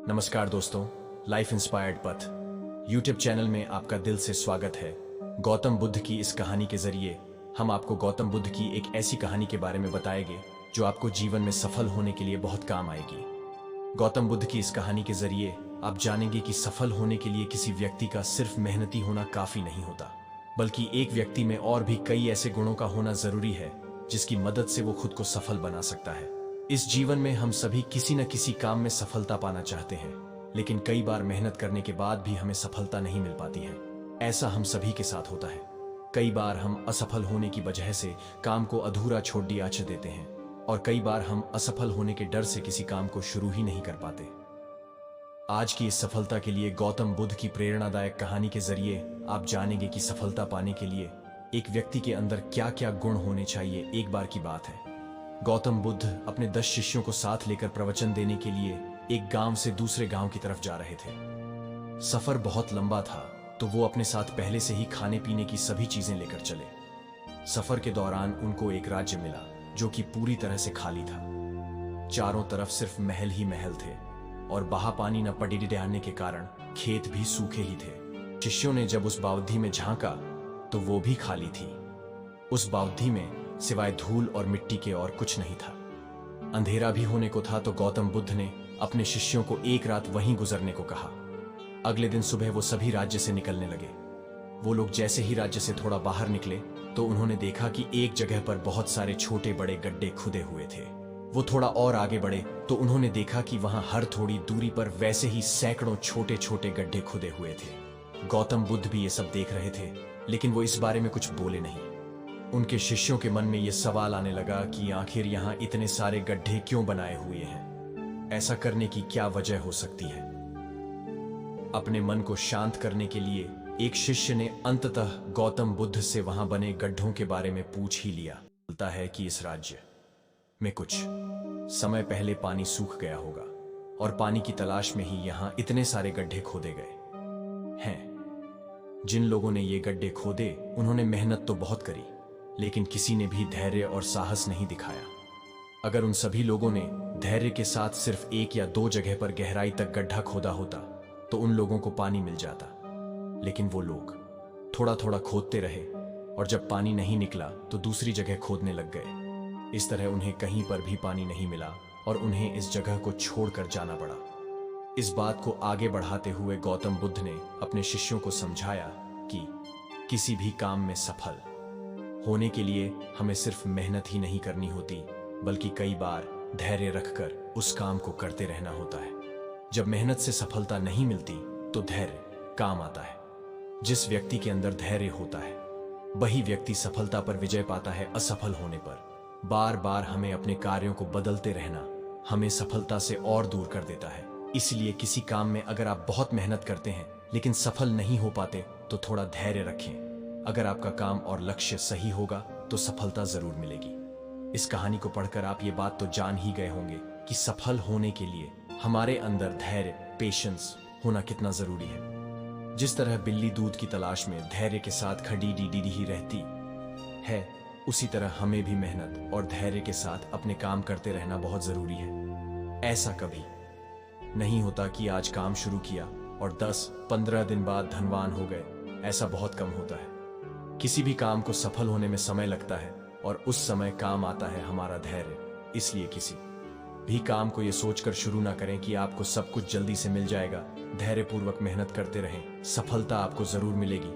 नमस्कार दोस्तों, life inspired पथ यूट्यूब चैनल में आपका दिल से स्वागत है। गौतम बुद्ध की इस कहानी के जरिए हम आपको गौतम बुद्ध की एक ऐसी कहानी के बारे में बताएंगे जो आपको जीवन में सफल होने के लिए बहुत काम आएगी। गौतम बुद्ध की इस कहानी के जरिए आप जानेंगे कि सफल होने के लिए किसी व्यक्ति का सिर्फ मेहनती होना काफी नहीं होता, बल्कि एक व्यक्ति में और भी कई ऐसे गुणों का होना जरूरी है जिसकी मदद से वो खुद को सफल बना सकता है। इस जीवन में हम सभी किसी न किसी काम में सफलता पाना चाहते हैं, लेकिन कई बार मेहनत करने के बाद भी हमें सफलता नहीं मिल पाती है। ऐसा हम सभी के साथ होता है। कई बार हम असफल होने की वजह से काम को अधूरा छोड़ दिया देते हैं, और कई बार हम असफल होने के डर से किसी काम को शुरू ही नहीं कर पाते। आज की इस सफलता के लिए गौतम बुद्ध की प्रेरणादायक कहानी के जरिए आप जानेंगे कि सफलता पाने के लिए एक व्यक्ति के अंदर क्या क्या गुण होने चाहिए। एक बार की बात है, गौतम बुद्ध अपने 10 शिष्यों को साथ लेकर प्रवचन देने के लिए एक गांव से दूसरे गांव की तरफ जा रहे थे। सफर बहुत लंबा था, तो वो अपने साथ पहले से ही खाने पीने की सभी चीजें लेकर चले। सफर के दौरान उनको एक राज्य मिला जो कि पूरी तरह से खाली था। चारों तरफ सिर्फ महल ही महल थे, और बहा पानी न पड़ी रहने के कारण खेत भी सूखे ही थे। शिष्यों ने जब उस बावधी में झांका तो वो भी खाली थी। उस बावधी में सिवाय धूल और मिट्टी के और कुछ नहीं था। अंधेरा भी होने को था, तो गौतम बुद्ध ने अपने शिष्यों को एक रात वहीं गुजरने को कहा। अगले दिन सुबह वो सभी राज्य से निकलने लगे। वो लोग जैसे ही राज्य से थोड़ा बाहर निकले तो उन्होंने देखा कि एक जगह पर बहुत सारे छोटे बड़े गड्ढे खुदे हुए थे। वो थोड़ा और आगे बढ़े तो उन्होंने देखा कि वहां हर थोड़ी दूरी पर वैसे ही सैकड़ों छोटे छोटे गड्ढे खुदे हुए थे। गौतम बुद्ध भी ये सब देख रहे थे, लेकिन वो इस बारे में कुछ बोले नहीं। उनके शिष्यों के मन में यह सवाल आने लगा कि आखिर यहां इतने सारे गड्ढे क्यों बनाए हुए हैं? ऐसा करने की क्या वजह हो सकती है? अपने मन को शांत करने के लिए एक शिष्य ने अंततः गौतम बुद्ध से वहां बने गड्ढों के बारे में पूछ ही लिया। बोलता है कि इस राज्य में कुछ समय पहले पानी सूख गया होगा, और पानी की तलाश में ही यहां इतने सारे गड्ढे खोदे गए हैं। जिन लोगों ने ये गड्ढे खोदे उन्होंने मेहनत तो बहुत करी, लेकिन किसी ने भी धैर्य और साहस नहीं दिखाया। अगर उन सभी लोगों ने धैर्य के साथ सिर्फ एक या दो जगह पर गहराई तक गड्ढा खोदा होता तो उन लोगों को पानी मिल जाता, लेकिन वो लोग थोड़ा थोड़ा खोदते रहे, और जब पानी नहीं निकला तो दूसरी जगह खोदने लग गए। इस तरह उन्हें कहीं पर भी पानी नहीं मिला और उन्हें इस जगह को छोड़कर जाना पड़ा। इस बात को आगे बढ़ाते हुए गौतम बुद्ध ने अपने शिष्यों को समझाया कि किसी भी काम में सफल होने के लिए हमें सिर्फ मेहनत ही नहीं करनी होती, बल्कि कई बार धैर्य रखकर उस काम को करते रहना होता है। जब मेहनत से सफलता नहीं मिलती तो धैर्य काम आता है। जिस व्यक्ति के अंदर धैर्य होता है वही व्यक्ति सफलता पर विजय पाता है। असफल होने पर बार बार हमें अपने कार्यों को बदलते रहना हमें सफलता से और दूर कर देता है। इसलिए किसी काम में अगर आप बहुत मेहनत करते हैं लेकिन सफल नहीं हो पाते तो थोड़ा धैर्य रखें। अगर आपका काम और लक्ष्य सही होगा तो सफलता जरूर मिलेगी। इस कहानी को पढ़कर आप ये बात तो जान ही गए होंगे कि सफल होने के लिए हमारे अंदर धैर्य, पेशेंस होना कितना जरूरी है। जिस तरह बिल्ली दूध की तलाश में धैर्य के साथ खड़ी डी ही रहती है, उसी तरह हमें भी मेहनत और धैर्य के साथ अपने काम करते रहना बहुत जरूरी है। ऐसा कभी नहीं होता कि आज काम शुरू किया और 10-15 दिन बाद धनवान हो गए। ऐसा बहुत कम होता है। किसी भी काम को सफल होने में समय लगता है, और उस समय काम आता है हमारा धैर्य। इसलिए किसी भी काम को यह सोचकर शुरू ना करें कि आपको सब कुछ जल्दी से मिल जाएगा। धैर्यपूर्वक मेहनत करते रहें, सफलता आपको जरूर मिलेगी।